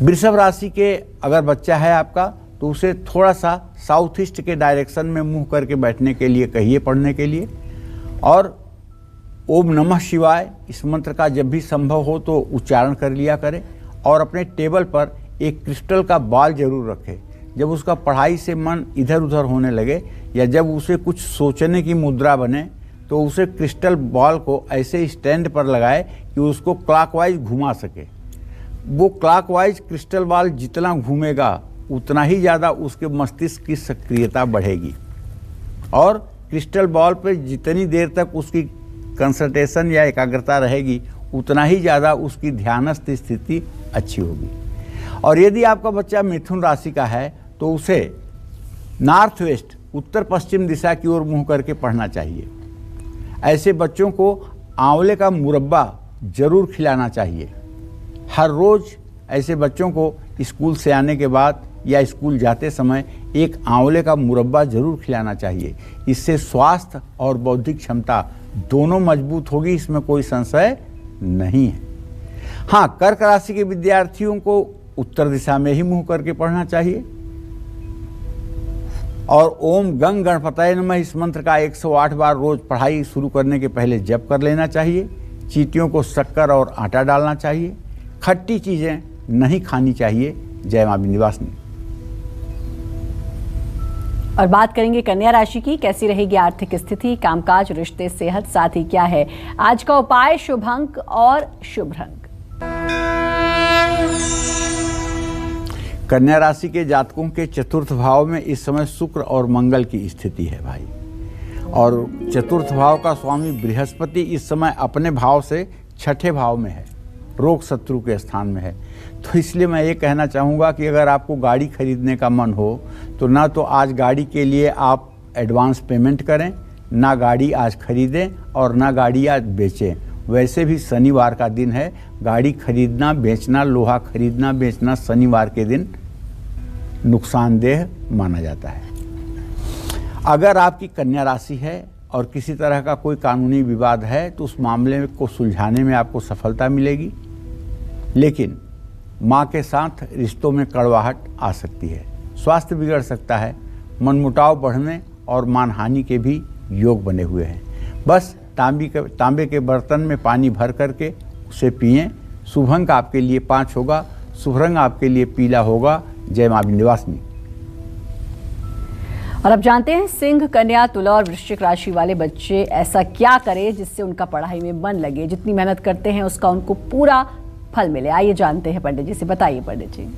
वृषभ राशि के अगर बच्चा है आपका तो उसे थोड़ा सा साउथ ईस्ट के डायरेक्शन में मुंह करके बैठने के लिए कहिए पढ़ने के लिए, और ओम नमः शिवाय इस मंत्र का जब भी संभव हो तो उच्चारण कर लिया करें, और अपने टेबल पर एक क्रिस्टल का बॉल जरूर रखें। जब उसका पढ़ाई से मन इधर उधर होने लगे या जब उसे कुछ सोचने की मुद्रा बने तो उसे क्रिस्टल बॉल को ऐसे स्टैंड पर लगाए कि उसको क्लॉकवाइज घुमा सके। वो क्लॉकवाइज क्रिस्टल बॉल जितना घूमेगा उतना ही ज़्यादा उसके मस्तिष्क की सक्रियता बढ़ेगी, और क्रिस्टल बॉल पर जितनी देर तक उसकी कंसंट्रेशन या एकाग्रता रहेगी उतना ही ज़्यादा उसकी ध्यानस्थ स्थिति अच्छी होगी। और यदि आपका बच्चा मिथुन राशि का है तो उसे नॉर्थ वेस्ट उत्तर पश्चिम दिशा की ओर मुंह करके पढ़ना चाहिए। ऐसे बच्चों को आंवले का मुरब्बा जरूर खिलाना चाहिए। हर रोज़ ऐसे बच्चों को स्कूल से आने के बाद या स्कूल जाते समय एक आंवले का मुरब्बा जरूर खिलाना चाहिए। इससे स्वास्थ्य और बौद्धिक क्षमता दोनों मजबूत होगी, इसमें कोई संशय नहीं है। हाँ, कर्क राशि के विद्यार्थियों को उत्तर दिशा में ही मुंह करके पढ़ना चाहिए। और ओम गंग गणपतये नमः इस मंत्र का 108 बार रोज पढ़ाई शुरू करने के पहले जप कर लेना चाहिए। चींटियों को शक्कर और आटा डालना चाहिए। खट्टी चीजें नहीं खानी चाहिए। जय मां विंध्यवासिनी। और बात करेंगे कन्या राशि की, कैसी रहेगी आर्थिक स्थिति, कामकाज, रिश्ते, सेहत, साथ ही क्या है आज का उपाय, शुभ अंक और शुभ रंग। कन्या राशि के जातकों के चतुर्थ भाव में इस समय शुक्र और मंगल की स्थिति है भाई। और चतुर्थ भाव का स्वामी बृहस्पति इस समय अपने भाव से छठे भाव में है, रोग शत्रु के स्थान में है। तो इसलिए मैं ये कहना चाहूँगा कि अगर आपको गाड़ी खरीदने का मन हो तो ना तो आज गाड़ी के लिए आप एडवांस पेमेंट करें, ना गाड़ी आज खरीदें और ना गाड़ी आज बेचें। वैसे भी शनिवार का दिन है, गाड़ी खरीदना बेचना, लोहा खरीदना बेचना शनिवार के दिन नुकसानदेह माना जाता है। अगर आपकी कन्या राशि है और किसी तरह का कोई कानूनी विवाद है तो उस मामले को सुलझाने में आपको सफलता मिलेगी, लेकिन माँ के साथ रिश्तों में कड़वाहट आ सकती है, स्वास्थ्य बिगड़ सकता है, मनमुटाव बढ़ने और मानहानि के भी योग बने हुए हैं। बस तांबे के बर्तन में पानी भर करके उसे पिएं। शुभ अंक आपके लिए 5 होगा, शुभ रंग आपके लिए पीला होगा। जय मां विंध्यवासिनी। और अब जानते हैं सिंह, कन्या, तुला और वृश्चिक राशि वाले बच्चे ऐसा क्या करें जिससे उनका पढ़ाई में मन लगे, जितनी मेहनत करते हैं उसका उनको पूरा फल मिले। आइए जानते हैं पंडित जी से। बताइए पंडित जी।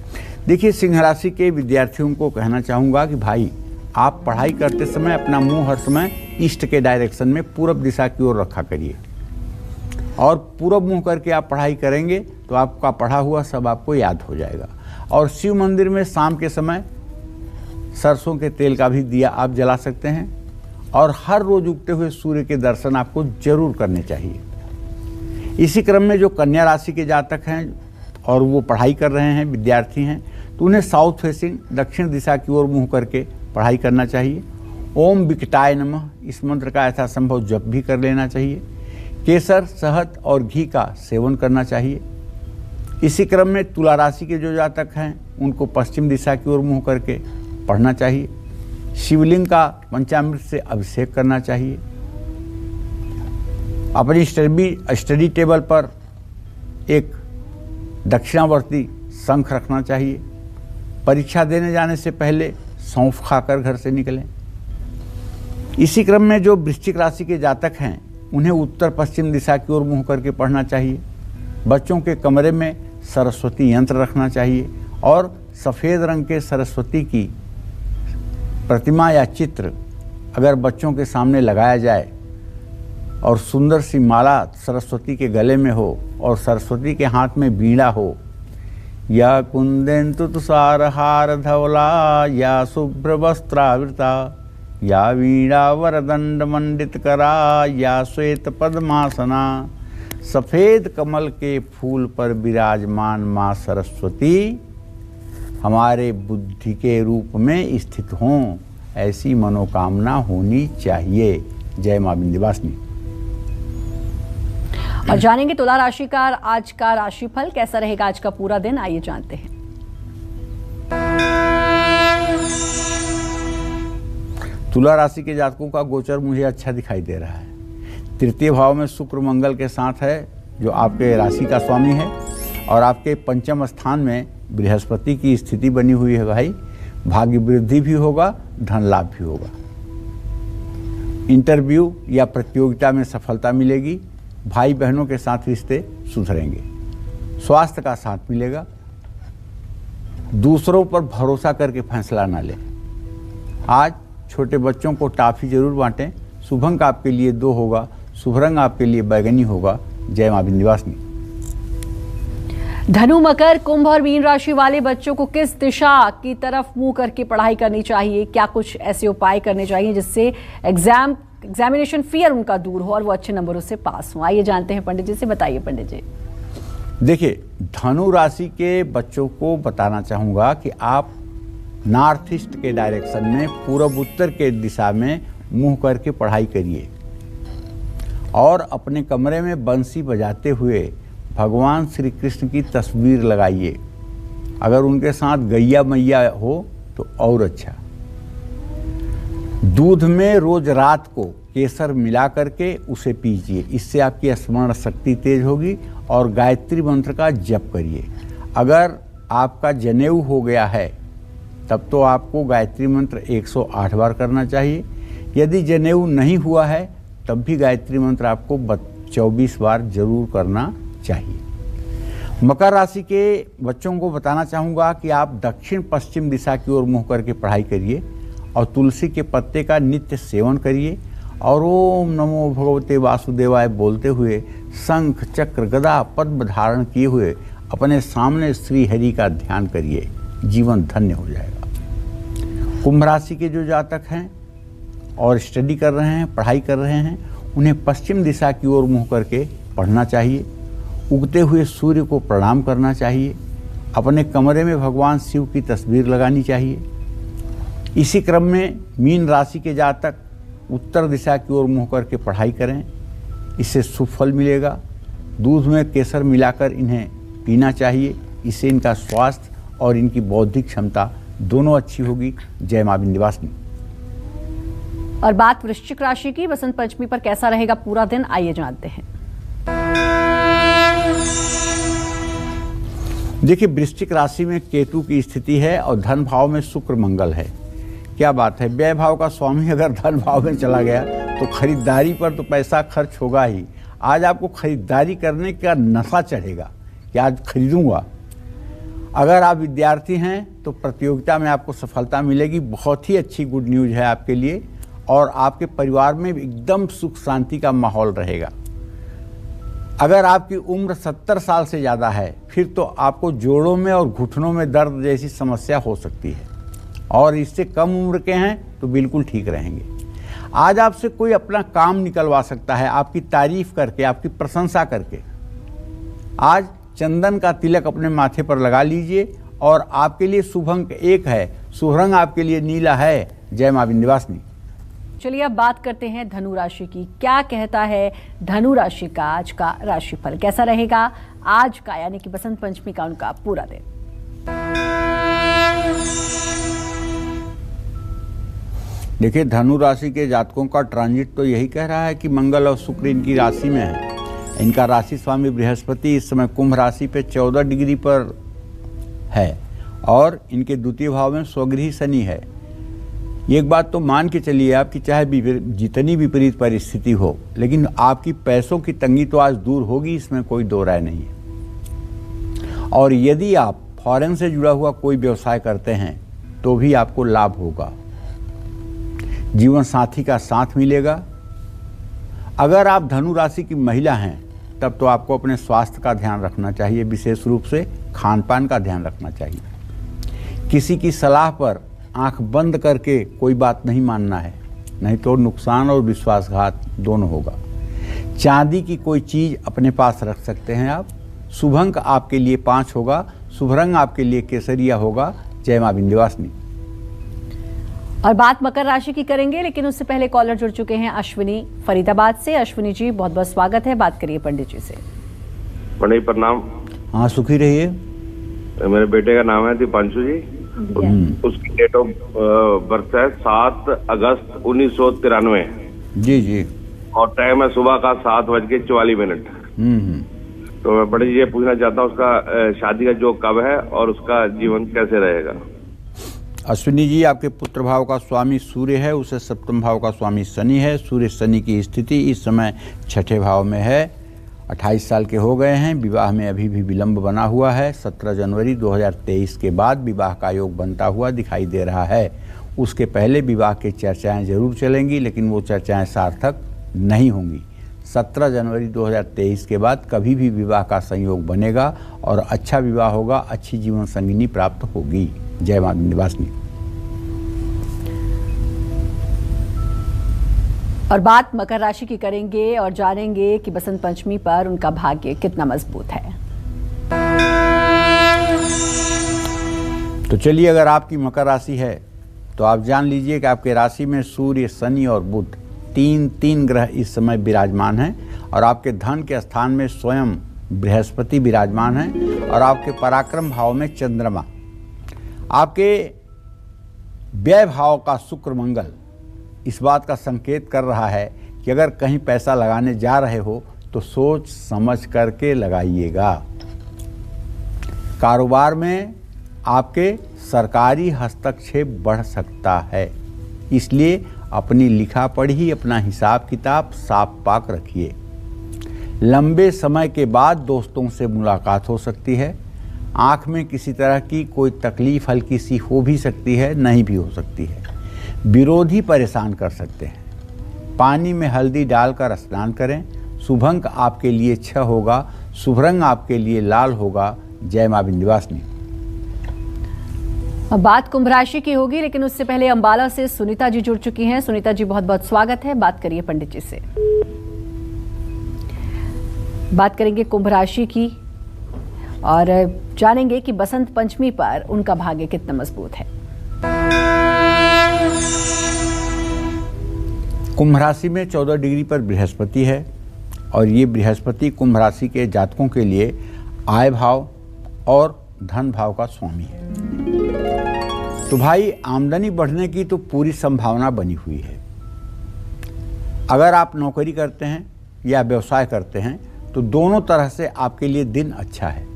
देखिए, सिंह राशि के विद्यार्थियों को कहना चाहूँगा कि भाई आप पढ़ाई करते समय अपना मुंह हर समय ईस्ट के डायरेक्शन में पूरब दिशा की ओर रखा करिए। और पूरब मुंह करके आप पढ़ाई करेंगे तो आपका पढ़ा हुआ सब आपको याद हो जाएगा। और शिव मंदिर में शाम के समय सरसों के तेल का भी दिया आप जला सकते हैं। और हर रोज उगते हुए सूर्य के दर्शन आपको जरूर करने चाहिए। इसी क्रम में जो कन्या राशि के जातक हैं और वो पढ़ाई कर रहे हैं, विद्यार्थी हैं, तो उन्हें साउथ फेसिंग दक्षिण दिशा की ओर मुंह करके पढ़ाई करना चाहिए। ओम विकटाय नमः इस मंत्र का यथासंभव जप भी कर लेना चाहिए। केसर, शहद और घी का सेवन करना चाहिए। इसी क्रम में तुला राशि के जो जातक हैं उनको पश्चिम दिशा की ओर मुंह करके पढ़ना चाहिए। शिवलिंग का पंचामृत से अभिषेक करना चाहिए। अपनी स्टडी टेबल पर एक दक्षिणावर्ती शंख रखना चाहिए। परीक्षा देने जाने से पहले सौंफ खाकर घर से निकलें। इसी क्रम में जो वृश्चिक राशि के जातक हैं उन्हें उत्तर पश्चिम दिशा की ओर मुंह करके पढ़ना चाहिए। बच्चों के कमरे में सरस्वती यंत्र रखना चाहिए और सफ़ेद रंग के सरस्वती की प्रतिमा या चित्र अगर बच्चों के सामने लगाया जाए और सुंदर सी माला सरस्वती के गले में हो और सरस्वती के हाथ में बीड़ा हो, या कुंदेन्तु तुषारहार धवला या शुभ्र वस्त्रावृता या वीणा वरदंड मंडित करा या श्वेत पद्मासना, सफ़ेद कमल के फूल पर विराजमान माँ सरस्वती हमारे बुद्धि के रूप में स्थित हों, ऐसी मनोकामना होनी चाहिए। जय मां विंध्यवासिनी। और जानेंगे तुला राशि का आज का राशिफल कैसा रहेगा आज का पूरा दिन। आइए जानते हैं। तुला राशि के जातकों का गोचर मुझे अच्छा दिखाई दे रहा है। तृतीय भाव में शुक्र मंगल के साथ है जो आपके राशि का स्वामी है, और आपके पंचम स्थान में बृहस्पति की स्थिति बनी हुई है भाई। भाग्य वृद्धि भी होगा, धन लाभ भी होगा। इंटरव्यू या प्रतियोगिता में सफलता मिलेगी। भाई बहनों के साथ रिश्ते सुधरेंगे। स्वास्थ्य का साथ मिलेगा। दूसरों पर भरोसा करके फैसला ना लें। आज छोटे बच्चों को टॉफी जरूर बांटें। शुभ अंक आपके लिए 2 होगा, शुभ रंग आपके लिए बैगनी होगा। जय मां विंध्यवासिनी। धनु, मकर, कुंभ और मीन राशि वाले बच्चों को किस दिशा की तरफ मुंह करके पढ़ाई करनी चाहिए? क्या कुछ ऐसे उपाय करने चाहिए जिससे एग्जामिनेशन फियर उनका दूर हो और वो अच्छे नंबरों से पास हो? आइए जानते हैं पंडित जी से। बताइए पंडित जी। देखिए, धनु राशि के बच्चों को बताना चाहूँगा कि आप नॉर्थ ईस्ट के डायरेक्शन में पूर्व उत्तर के दिशा में मुंह करके पढ़ाई करिए और अपने कमरे में बंसी बजाते हुए भगवान श्री कृष्ण की तस्वीर लगाइए अगर उनके साथ गैया मैया हो तो और अच्छा। दूध में रोज रात को केसर मिला करके उसे पीजिए, इससे आपकी स्मरण शक्ति तेज होगी। और गायत्री मंत्र का जप करिए। अगर आपका जनेऊ हो गया है तब तो आपको गायत्री मंत्र 108 बार करना चाहिए। यदि जनेऊ नहीं हुआ है तब भी गायत्री मंत्र आपको 24 बार जरूर करना चाहिए। मकर राशि के बच्चों को बताना चाहूँगा कि आप दक्षिण पश्चिम दिशा की ओर मुँह करके पढ़ाई करिए और तुलसी के पत्ते का नित्य सेवन करिए और ओम नमो भगवते वासुदेवाय बोलते हुए शंख चक्र गदा पद्म धारण किए हुए अपने सामने श्री हरि का ध्यान करिए, जीवन धन्य हो जाएगा। कुंभ राशि के जो जातक हैं और स्टडी कर रहे हैं, पढ़ाई कर रहे हैं, उन्हें पश्चिम दिशा की ओर मुँह करके पढ़ना चाहिए। उगते हुए सूर्य को प्रणाम करना चाहिए। अपने कमरे में भगवान शिव की तस्वीर लगानी चाहिए। इसी क्रम में मीन राशि के जातक उत्तर दिशा की ओर मुँह करके पढ़ाई करें, इससे शुभ फल मिलेगा। दूध में केसर मिलाकर इन्हें पीना चाहिए, इससे इनका स्वास्थ्य और इनकी बौद्धिक क्षमता दोनों अच्छी होगी। जय मां विंध्यवासिनी। और बात वृश्चिक राशि की, बसंत पंचमी पर कैसा रहेगा पूरा दिन, आइए जानते हैं। देखिए, वृश्चिक राशि में केतु की स्थिति है और धन भाव में शुक्र मंगल है। क्या बात है, व्यय भाव का स्वामी अगर धन भाव में चला गया तो खरीदारी पर तो पैसा खर्च होगा ही। आज आपको खरीदारी करने का नशा चढ़ेगा कि आज खरीदूंगा। अगर आप विद्यार्थी हैं तो प्रतियोगिता में आपको सफलता मिलेगी। बहुत ही अच्छी गुड न्यूज़ है आपके लिए। और आपके परिवार में एकदम सुख शांति का माहौल रहेगा। अगर आपकी उम्र 70 साल से ज़्यादा है फिर तो आपको जोड़ों में और घुटनों में दर्द जैसी समस्या हो सकती है, और इससे कम उम्र के हैं तो बिल्कुल ठीक रहेंगे। आज आपसे कोई अपना काम निकलवा सकता है आपकी तारीफ करके, आपकी प्रशंसा करके। आज चंदन का तिलक अपने माथे पर लगा लीजिए और आपके लिए शुभ अंक 1 है, शुभ रंग आपके लिए नीला है। जय मां विंध्यवासिनी। चलिए अब बात करते हैं धनु राशि की। क्या कहता है धनु राशि का आज का राशिफल, कैसा रहेगा आज का यानी कि बसंत पंचमी का उनका पूरा दिन। देखिए, धनु राशि के जातकों का ट्रांजिट तो यही कह रहा है कि मंगल और शुक्र इनकी राशि में है। इनका राशि स्वामी बृहस्पति इस समय कुंभ राशि पे 14 डिग्री पर है और इनके द्वितीय भाव में स्वगृही शनि है। एक बात तो मान के चलिए आप कि चाहे जितनी विपरीत परिस्थिति हो, लेकिन आपकी पैसों की तंगी तो आज दूर होगी, इसमें कोई दो राय नहीं है। और यदि आप फॉरेन से जुड़ा हुआ कोई व्यवसाय करते हैं तो भी आपको लाभ होगा। जीवन साथी का साथ मिलेगा। अगर आप धनु राशि की महिला हैं तब तो आपको अपने स्वास्थ्य का ध्यान रखना चाहिए, विशेष रूप से खान पान का ध्यान रखना चाहिए। किसी की सलाह पर आंख बंद करके कोई बात नहीं मानना है, नहीं तो नुकसान और विश्वासघात दोनों होगा। चांदी की कोई चीज़ अपने पास रख सकते हैं आप। शुभ अंक आपके लिए 5 होगा, शुभ रंग आपके लिए केसरिया होगा। जय मां विंध्यवासिनी। और बात मकर राशि की करेंगे, लेकिन उससे पहले कॉलर जुड़ चुके हैं अश्विनी फरीदाबाद से। अश्विनी जी, बहुत बहुत स्वागत है, बात करिए पंडित जी से। पंडित प्रणाम। हाँ, सुखी रहिए। मेरे बेटे का नाम है दीपांशु जी। उसकी डेट ऑफ बर्थ है 7 अगस्त 1993। जी जी। और टाइम है सुबह का 7:44। तो मैं पंडित जी ये पूछना चाहता हूँ उसका शादी का जो कब है और उसका जीवन कैसे रहेगा। अश्विनी जी, आपके पुत्र भाव का स्वामी सूर्य है, उसे सप्तम भाव का स्वामी शनि है। सूर्य शनि की स्थिति इस समय 6ठे भाव में है। 28 साल के हो गए हैं। विवाह में अभी भी विलंब बना हुआ है। 17 जनवरी 2023 के बाद विवाह का योग बनता हुआ दिखाई दे रहा है। उसके पहले विवाह की चर्चाएं जरूर चलेंगी, लेकिन वो चर्चाएं सार्थक नहीं होंगी। 17 जनवरी 2023 के बाद कभी भी विवाह का संयोग बनेगा और अच्छा विवाह होगा, अच्छी जीवन संगिनी प्राप्त होगी। जय मां विंध्यवासिनी। और बात मकर राशि की करेंगे और जानेंगे कि बसंत पंचमी पर उनका भाग्य कितना मजबूत है। तो चलिए, अगर आपकी मकर राशि है तो आप जान लीजिए कि आपके राशि में सूर्य, शनि और बुध तीन ग्रह इस समय विराजमान हैं और आपके धन के स्थान में स्वयं बृहस्पति विराजमान हैं और आपके पराक्रम भाव में चंद्रमा। आपके व्यय भाव का शुक्र मंगल इस बात का संकेत कर रहा है कि अगर कहीं पैसा लगाने जा रहे हो तो सोच समझ करके लगाइएगा। कारोबार में आपके सरकारी हस्तक्षेप बढ़ सकता है, इसलिए अपनी लिखा पढ़ी अपना हिसाब किताब साफ पाक रखिए। लंबे समय के बाद दोस्तों से मुलाकात हो सकती है। आँख में किसी तरह की कोई तकलीफ हल्की सी हो भी सकती है, नहीं भी हो सकती है। विरोधी परेशान कर सकते हैं। पानी में हल्दी डालकर स्नान करें। शुभ अंक आपके लिए 6 होगा। शुभ रंग आपके लिए लाल होगा। जय मां विंध्यवासिनी। अब बात कुंभ राशि की होगी, लेकिन उससे पहले अंबाला से सुनीता जी जुड़ चुकी हैं। सुनीता जी, बहुत बहुत स्वागत है। बात करिए पंडित जी से। बात करेंगे कुंभ राशि की और जानेंगे कि बसंत पंचमी पर उनका भाग्य कितना मजबूत है। कुंभ राशि में 14 डिग्री पर बृहस्पति है और ये बृहस्पति कुंभ राशि के जातकों के लिए आय भाव और धन भाव का स्वामी है। तो भाई, आमदनी बढ़ने की तो पूरी संभावना बनी हुई है। अगर आप नौकरी करते हैं या व्यवसाय करते हैं तो दोनों तरह से आपके लिए दिन अच्छा है।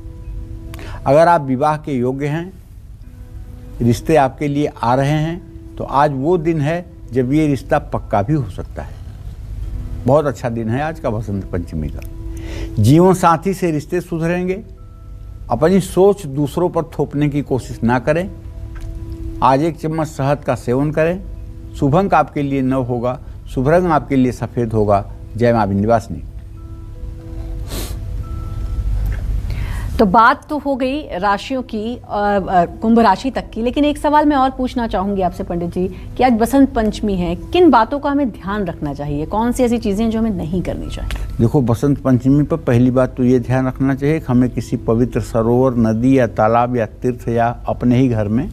अगर आप विवाह के योग्य हैं, रिश्ते आपके लिए आ रहे हैं, तो आज वो दिन है जब ये रिश्ता पक्का भी हो सकता है। बहुत अच्छा दिन है आज का बसंत पंचमी का। जीवन साथी से रिश्ते सुधरेंगे। अपनी सोच दूसरों पर थोपने की कोशिश ना करें। आज 1 चम्मच शहद का सेवन करें। शुभ अंक आपके लिए 9 होगा। शुभ रंग आपके लिए सफेद होगा। जय मां विंध्यवासिनी। तो बात तो हो गई राशियों की, कुंभ राशि तक की, लेकिन एक सवाल मैं और पूछना चाहूंगी आपसे पंडित जी कि आज बसंत पंचमी है, किन बातों का हमें ध्यान रखना चाहिए? कौन सी ऐसी चीजें जो हमें नहीं करनी चाहिए? देखो, बसंत पंचमी पर पहली बात तो ये ध्यान रखना चाहिए कि हमें किसी पवित्र सरोवर, नदी या तालाब या तीर्थ या अपने ही घर में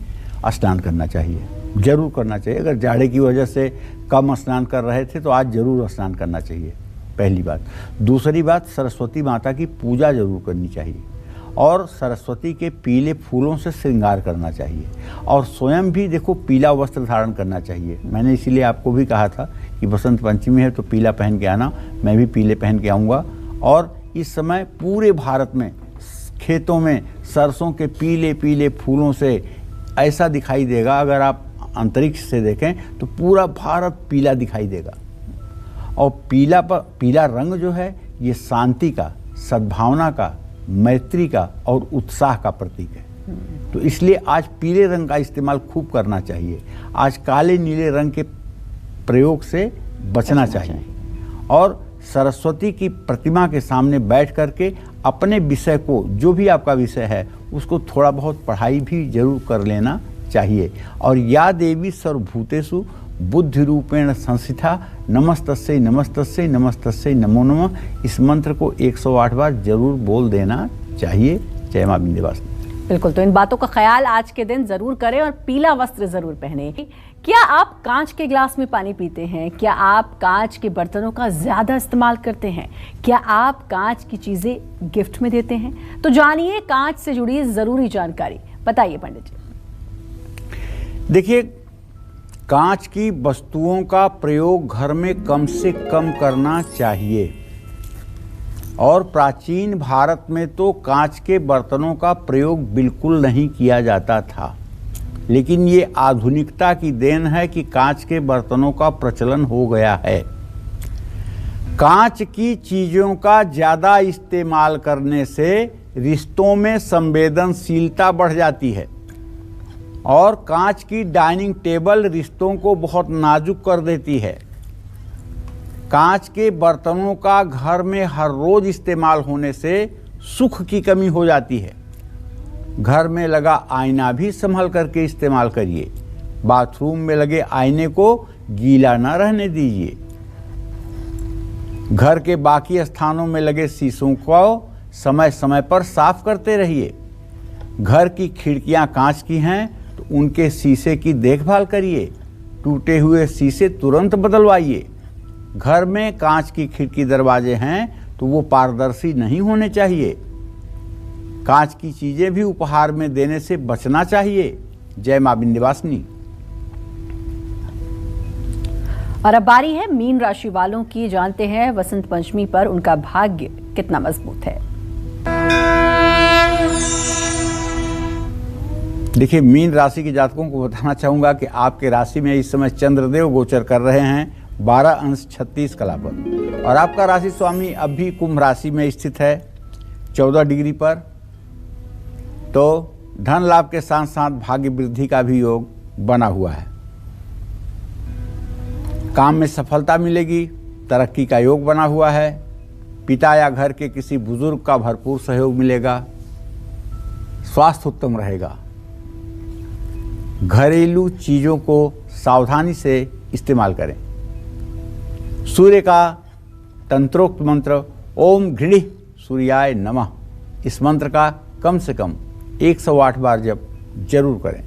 स्नान करना चाहिए। जरूर करना चाहिए। अगर जाड़े की वजह से कम स्नान कर रहे थे तो आज जरूर स्नान करना चाहिए, पहली बात। दूसरी बात, सरस्वती माता की पूजा जरूर करनी चाहिए और सरस्वती के पीले फूलों से श्रृंगार करना चाहिए और स्वयं भी देखो पीला वस्त्र धारण करना चाहिए। मैंने इसीलिए आपको भी कहा था कि बसंत पंचमी है तो पीला पहन के आना। मैं भी पीले पहन के आऊँगा। और इस समय पूरे भारत में खेतों में सरसों के पीले पीले फूलों से ऐसा दिखाई देगा, अगर आप अंतरिक्ष से देखें तो पूरा भारत पीला दिखाई देगा। और पीला रंग जो है ये शांति का, सद्भावना का, मैत्री का और उत्साह का प्रतीक है। तो इसलिए आज पीले रंग का इस्तेमाल खूब करना चाहिए। आज काले नीले रंग के प्रयोग से बचना चाहिए और सरस्वती की प्रतिमा के सामने बैठ करके अपने विषय को, जो भी आपका विषय है, उसको थोड़ा बहुत पढ़ाई भी जरूर कर लेना चाहिए। और या देवी सर्वभूतेषु बुद्धि रूपेण संस्थिता नमस्तस्यै नमस्तस्यै नमस्तस्यै नमो नमः, इस मंत्र को 108 बार जरूर बोल देना चाहिए। जय मां विंध्यवासिनी। बिल्कुल, तो इन बातों का ख्याल आज के दिन जरूर करें और पीला वस्त्र जरूर पहने। क्या आप कांच के ग्लास में पानी पीते हैं? क्या आप कांच के बर्तनों का ज्यादा इस्तेमाल करते हैं? क्या आप कांच की चीजें गिफ्ट में देते हैं? तो जानिए कांच से जुड़ी जरूरी जानकारी। बताइए पंडित जी। देखिए, कांच की वस्तुओं का प्रयोग घर में कम से कम करना चाहिए और प्राचीन भारत में तो कांच के बर्तनों का प्रयोग बिल्कुल नहीं किया जाता था, लेकिन ये आधुनिकता की देन है कि कांच के बर्तनों का प्रचलन हो गया है। कांच की चीजों का ज्यादा इस्तेमाल करने से रिश्तों में संवेदनशीलता बढ़ जाती है और कांच की डाइनिंग टेबल रिश्तों को बहुत नाजुक कर देती है। कांच के बर्तनों का घर में हर रोज इस्तेमाल होने से सुख की कमी हो जाती है। घर में लगा आईना भी संभल करके इस्तेमाल करिए। बाथरूम में लगे आईने को गीला न रहने दीजिए। घर के बाकी स्थानों में लगे शीशों को समय समय पर साफ करते रहिए। घर की खिड़कियां कांच की हैं तो उनके शीशे की देखभाल करिए। टूटे हुए शीशे तुरंत बदलवाइए। घर में कांच की खिड़की दरवाजे हैं तो वो पारदर्शी नहीं होने चाहिए। कांच की चीजें भी उपहार में देने से बचना चाहिए। जय मां विंध्यवासिनी। और अब बारी है मीन राशि वालों की। जानते हैं वसंत पंचमी पर उनका भाग्य कितना मजबूत है। देखिए, मीन राशि के जातकों को बताना चाहूंगा कि आपके राशि में इस समय चंद्रदेव गोचर कर रहे हैं 12 अंश 36 कला पर, और आपका राशि स्वामी अब भी कुंभ राशि में स्थित है 14 डिग्री पर। तो धन लाभ के साथ साथ भाग्य वृद्धि का भी योग बना हुआ है। काम में सफलता मिलेगी, तरक्की का योग बना हुआ है। पिता या घर के किसी बुजुर्ग का भरपूर सहयोग मिलेगा। स्वास्थ्य उत्तम रहेगा। घरेलू चीजों को सावधानी से इस्तेमाल करें। सूर्य का तंत्रोक्त मंत्र ओम घृणि सूर्याय नमः, इस मंत्र का कम से कम 108 बार जप जरूर करें।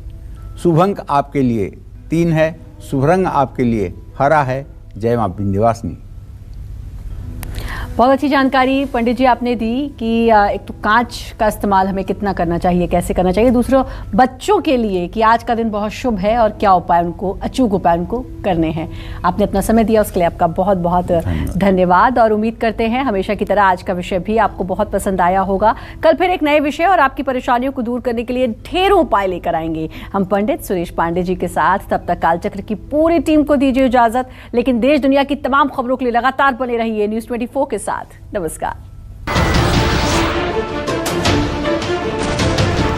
शुभ अंक आपके लिए 3 है। शुभ रंग आपके लिए हरा है। जय मां विंध्यवासिनी। बहुत अच्छी जानकारी पंडित जी आपने दी कि एक तो कांच का इस्तेमाल हमें कितना करना चाहिए, कैसे करना चाहिए। दूसरा, बच्चों के लिए कि आज का दिन बहुत शुभ है और क्या उपाय उनको, अचूक उपाय उनको करने हैं। आपने अपना समय दिया, उसके लिए आपका बहुत बहुत धन्यवाद। और उम्मीद करते हैं हमेशा की तरह आज का विषय भी आपको बहुत पसंद आया होगा। कल फिर एक नए विषय और आपकी परेशानियों को दूर करने के लिए ढेरों उपाय लेकर आएंगे हम पंडित सुरेश पांडे जी के साथ। तब तक कालचक्र की पूरी टीम को दीजिए इजाजत, लेकिन देश दुनिया की तमाम खबरों के लिए लगातार बने रहिए न्यूज़ 24 के साथ। नमस्कार।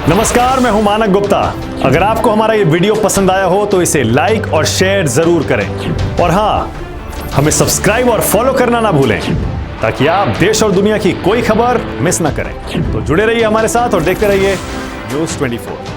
नमस्कार, मैं हूं मानक गुप्ता। अगर आपको हमारा ये वीडियो पसंद आया हो तो इसे लाइक और शेयर जरूर करें, और हां, हमें सब्सक्राइब और फॉलो करना ना भूलें ताकि आप देश और दुनिया की कोई खबर मिस ना करें। तो जुड़े रहिए हमारे साथ और देखते रहिए न्यूज़ 24।